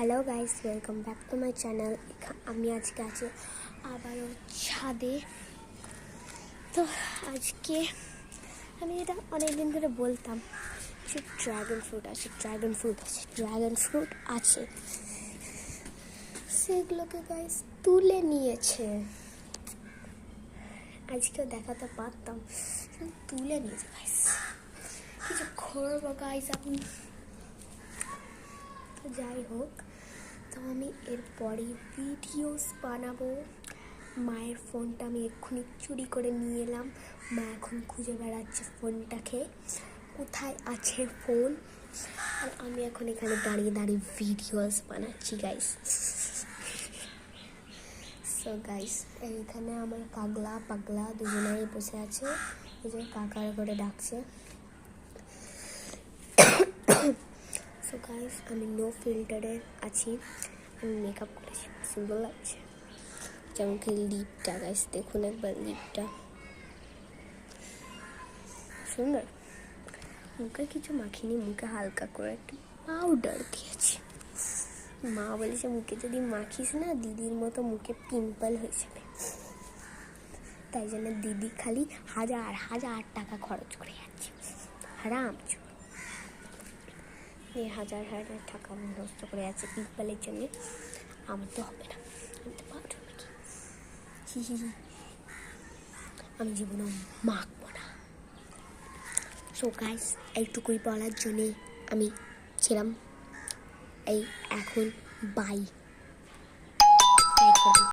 Hello guys, welcome back to my channel. আমি আজকে আছি আবারও ছাদে। তো আজকে আমি এটা অনেকদিন ধরে বলতাম যে ড্রাগন ফ্রুট আছে, সেগুলোকে গাইস তুলে নিয়েছে। আজকেও দেখাতে পারতাম, তুলে নিয়েছে গাইস। কিছু করবো গাইস আমি। তো যাই হোক, তো আমি এরপরে ভিডিওস বানাবো। মায়ের ফোনটা আমি এক্ষুনি চুরি করে নিয়ে এলাম। মা এখন খুঁজে বেড়াচ্ছে ফোনটাকে, কোথায় আছে ফোন। আর আমি এখন এখানে দাঁড়িয়ে দাঁড়িয়ে ভিডিওস বানাচ্ছি গাইস। সো গাইস, এইখানে আমার পাগলা দুজনেই বসে আছে। এই যে কাকার করে ডাকছে। সো গাইস, আমি নো ফিল্টারে আছি, আমি মেকআপ করেছি, সুন্দর লাগছে। যেমন কি লিপটা গাইস, দেখুন একবার লিপটা সুন্দর। মুখে কিছু মাখিনি, মুখে হালকা করে একটু পাউডার দিয়েছি। মা বলেছে মুখে যদি মাখিস না দিদির মতো মুখে পিম্পল হয়ে যাবে। তাই জন্য দিদি খালি হাজার টাকা খরচ করে যাচ্ছে। হারাম হাজার টাকা নষ্ট করে যাচ্ছে পিম্পলের জন্য। আমার তো হবে না, আমি তো পাউডার মাখি। আমি জীবনে মাখবো না। সো গাইস, এইটুকুই বলার জন্যে আমি ছিলাম। এই এখন বাই।